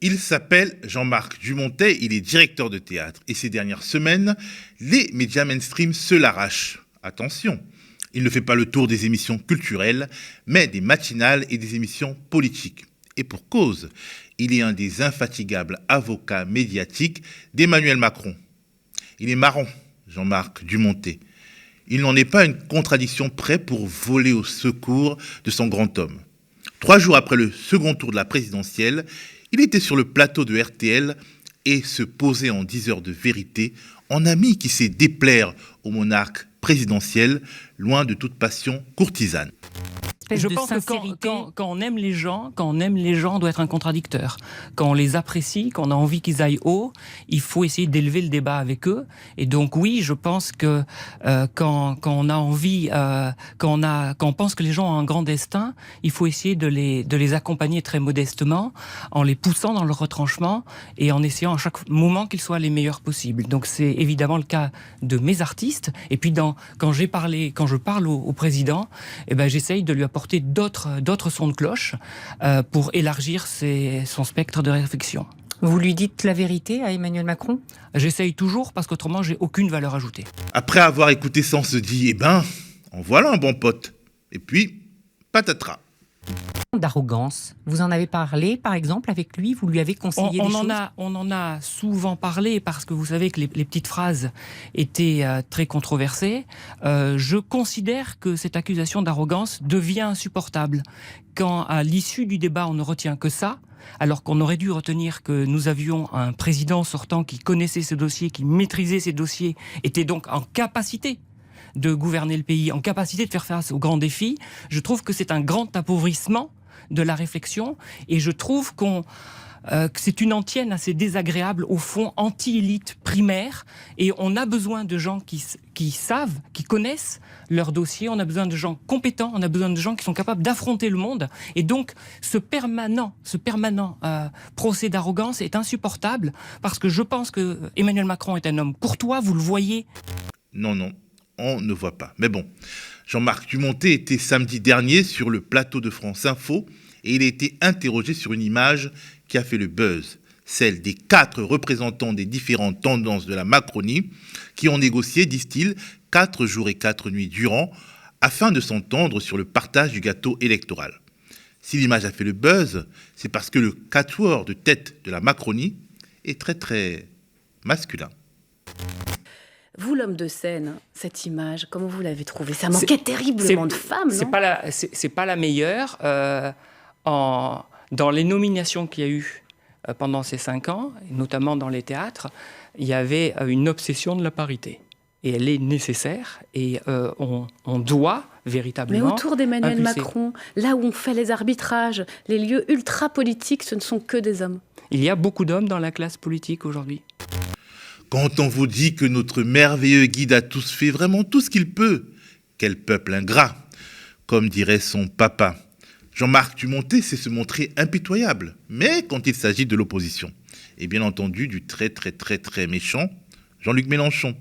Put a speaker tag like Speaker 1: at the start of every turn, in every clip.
Speaker 1: Il s'appelle Jean-Marc Dumontet, il est directeur de théâtre. Et ces dernières semaines, les médias mainstream se l'arrachent. Attention, il ne fait pas le tour des émissions culturelles, mais des matinales et des émissions politiques. Et pour cause, il est un des infatigables avocats médiatiques d'Emmanuel Macron. Il est marrant, Jean-Marc Dumontet. Il n'en est pas une contradiction près pour voler au secours de son grand homme. 3 jours après le second tour de la présidentielle, il était sur le plateau de RTL et se posait en 10 heures de vérité, en ami qui sait déplaire au monarque présidentiel, loin de toute passion courtisane.
Speaker 2: Je pense que quand on aime les gens, on doit être un contradicteur. Quand on les apprécie, quand on a envie qu'ils aillent haut, il faut essayer d'élever le débat avec eux. Et donc oui, je pense que quand on a envie, quand on pense que les gens ont un grand destin, il faut essayer de les accompagner très modestement, en les poussant dans leur retranchement et en essayant à chaque moment qu'ils soient les meilleurs possibles. Donc c'est évidemment le cas de mes artistes. Et puis quand je parle au président, j'essaye de lui apporter d'autres sons de cloche pour élargir son spectre de réflexion.
Speaker 3: Vous lui dites la vérité à Emmanuel Macron ?
Speaker 2: J'essaye toujours parce qu'autrement j'ai aucune valeur ajoutée.
Speaker 1: Après avoir écouté ça, on se dit, en voilà un bon pote. Et puis, patatras.
Speaker 3: D'arrogance. Vous en avez parlé, par exemple, avec lui ? Vous lui avez conseillé des choses ?
Speaker 2: On en a souvent parlé parce que vous savez que les petites phrases étaient très controversées. Je considère que cette accusation d'arrogance devient insupportable quand, à l'issue du débat, on ne retient que ça, alors qu'on aurait dû retenir que nous avions un président sortant qui connaissait ce dossier, qui maîtrisait ces dossiers, était donc en capacité de gouverner le pays, en capacité de faire face aux grands défis. Je trouve que c'est un grand appauvrissement de la réflexion et je trouve que c'est une antienne assez désagréable, au fond, anti-élite primaire, et on a besoin de gens qui savent, qui connaissent leur dossier, on a besoin de gens compétents, on a besoin de gens qui sont capables d'affronter le monde, et donc ce permanent procès d'arrogance est insupportable, parce que je pense que Emmanuel Macron est un homme courtois, vous le voyez.
Speaker 1: Non, on ne voit pas. Mais bon, Jean-Marc Dumontet était samedi dernier sur le plateau de France Info et il a été interrogé sur une image qui a fait le buzz, celle des 4 représentants des différentes tendances de la Macronie qui ont négocié, disent-ils, 4 jours et 4 nuits durant afin de s'entendre sur le partage du gâteau électoral. Si l'image a fait le buzz, c'est parce que le quatuor de tête de la Macronie est très très masculin.
Speaker 4: Vous, l'homme de scène, cette image, comment vous l'avez trouvée ? Ça manquait terriblement de femmes, non ?
Speaker 2: C'est pas la meilleure. Dans les nominations qu'il y a eu pendant ces 5 ans, notamment dans les théâtres, il y avait une obsession de la parité. Et elle est nécessaire et on doit véritablement...
Speaker 4: Mais autour d'Emmanuel Macron, là où on fait les arbitrages, les lieux ultra-politiques, ce ne sont que des hommes.
Speaker 2: Il y a beaucoup d'hommes dans la classe politique aujourd'hui.
Speaker 1: Quand on vous dit que notre merveilleux guide a tous fait vraiment tout ce qu'il peut, quel peuple ingrat, comme dirait son papa. Jean-Marc Dumontet sait se montrer impitoyable, mais quand il s'agit de l'opposition, et bien entendu du très très très très méchant Jean-Luc Mélenchon.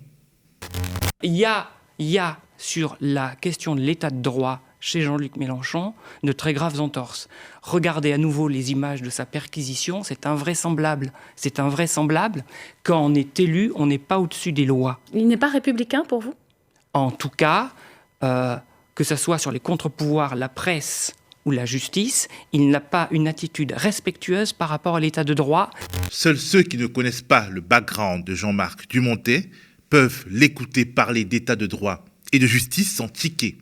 Speaker 2: Il y a sur la question de l'état de droit chez Jean-Luc Mélenchon de très graves entorses. Regardez à nouveau les images de sa perquisition, c'est invraisemblable. C'est invraisemblable. Quand on est élu, on n'est pas au-dessus des lois.
Speaker 4: Il n'est pas républicain pour vous ?
Speaker 2: En tout cas, que ce soit sur les contre-pouvoirs, la presse ou la justice, il n'a pas une attitude respectueuse par rapport à l'état de droit.
Speaker 1: Seuls ceux qui ne connaissent pas le background de Jean-Marc Dumontet peuvent l'écouter parler d'état de droit et de justice sans tiquer.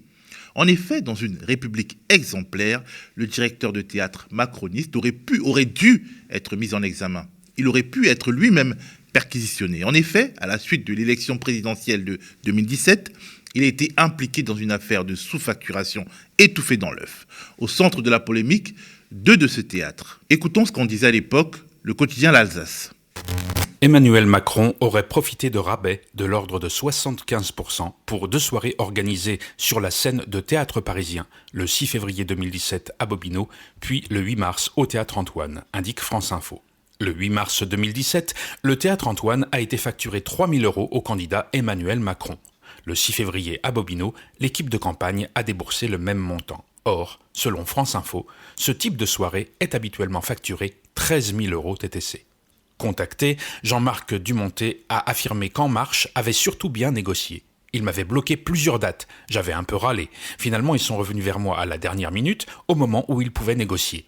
Speaker 1: En effet, dans une république exemplaire, le directeur de théâtre macroniste aurait dû être mis en examen. Il aurait pu être lui-même perquisitionné. En effet, à la suite de l'élection présidentielle de 2017, il a été impliqué dans une affaire de sous-facturation étouffée dans l'œuf. Au centre de la polémique, 2 de ce théâtre. Écoutons ce qu'en disait à l'époque le quotidien L'Alsace.
Speaker 5: Emmanuel Macron aurait profité de rabais de l'ordre de 75% pour 2 soirées organisées sur la scène de théâtre parisien, le 6 février 2017 à Bobino, puis le 8 mars au Théâtre Antoine, indique France Info. Le 8 mars 2017, le Théâtre Antoine a été facturé 3 000 € au candidat Emmanuel Macron. Le 6 février à Bobino, l'équipe de campagne a déboursé le même montant. Or, selon France Info, ce type de soirée est habituellement facturé 13 000 € TTC. Contacté, Jean-Marc Dumontet a affirmé qu'En Marche avait surtout bien négocié. Ils m'avaient bloqué plusieurs dates, j'avais un peu râlé. Finalement, ils sont revenus vers moi à la dernière minute, au moment où ils pouvaient négocier.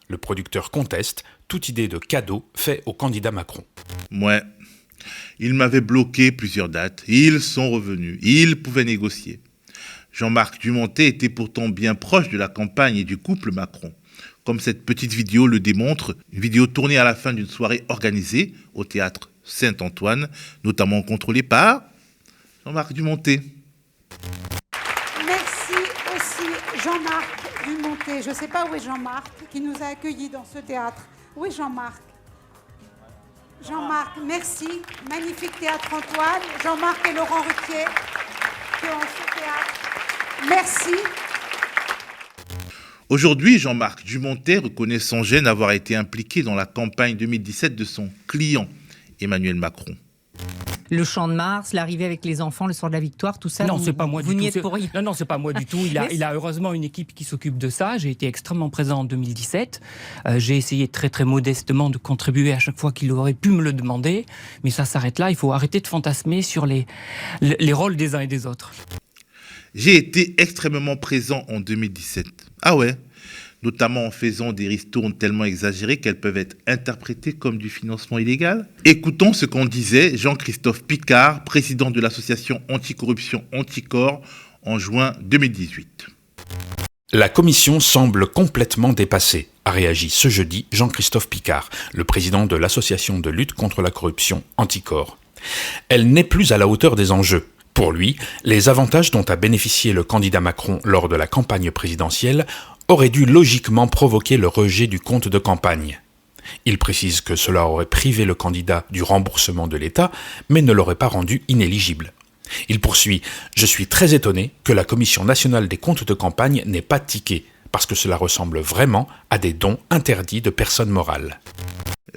Speaker 5: Le producteur conteste toute idée de cadeau fait au candidat Macron.
Speaker 1: Ouais, ils m'avaient bloqué plusieurs dates, ils sont revenus, ils pouvaient négocier. Jean-Marc Dumontet était pourtant bien proche de la campagne et du couple Macron. Comme cette petite vidéo le démontre, une vidéo tournée à la fin d'une soirée organisée au théâtre Saint-Antoine, notamment contrôlée par Jean-Marc Dumontet.
Speaker 6: Merci aussi Jean-Marc Dumontet. Je ne sais pas où est Jean-Marc, qui nous a accueillis dans ce théâtre. Où est Jean-Marc? Jean-Marc, merci. Magnifique théâtre Antoine. Jean-Marc et Laurent Ruquier qui ont ce théâtre. Merci.
Speaker 1: Aujourd'hui, Jean-Marc Dumontet reconnaît sans gêne avoir été impliqué dans la campagne 2017 de son client, Emmanuel Macron.
Speaker 3: Le Champ de Mars, l'arrivée avec les enfants, le soir de la victoire, tout ça.
Speaker 2: Non, c'est pas moi du tout.
Speaker 3: Vous n'y êtes pour rien.
Speaker 2: Non, c'est pas moi du tout. Il a heureusement une équipe qui s'occupe de ça. J'ai été extrêmement présent en 2017. J'ai essayé très très modestement de contribuer à chaque fois qu'il aurait pu me le demander. Mais ça s'arrête là. Il faut arrêter de fantasmer sur les rôles des uns et des autres.
Speaker 1: J'ai été extrêmement présent en 2017. Ah ouais, notamment en faisant des ristournes tellement exagérées qu'elles peuvent être interprétées comme du financement illégal. Écoutons ce qu'en disait Jean-Christophe Picard, président de l'association anticorruption Anticor, en juin 2018.
Speaker 5: La commission semble complètement dépassée, a réagi ce jeudi Jean-Christophe Picard, le président de l'association de lutte contre la corruption Anticor. Elle n'est plus à la hauteur des enjeux. Pour lui, les avantages dont a bénéficié le candidat Macron lors de la campagne présidentielle auraient dû logiquement provoquer le rejet du compte de campagne. Il précise que cela aurait privé le candidat du remboursement de l'État, mais ne l'aurait pas rendu inéligible. Il poursuit « Je suis très étonné que la Commission nationale des comptes de campagne n'ait pas tiqué, parce que cela ressemble vraiment à des dons interdits de personnes morales. »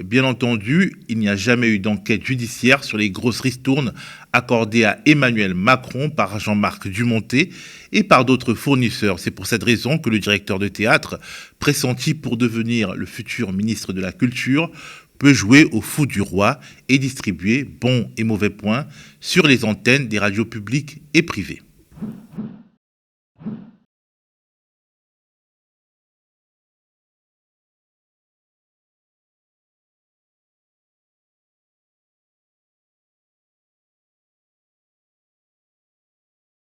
Speaker 1: Bien entendu, il n'y a jamais eu d'enquête judiciaire sur les grosses ristournes accordées à Emmanuel Macron par Jean-Marc Dumontet et par d'autres fournisseurs. C'est pour cette raison que le directeur de théâtre, pressenti pour devenir le futur ministre de la Culture, peut jouer au fou du roi et distribuer bons et mauvais points sur les antennes des radios publiques et privées.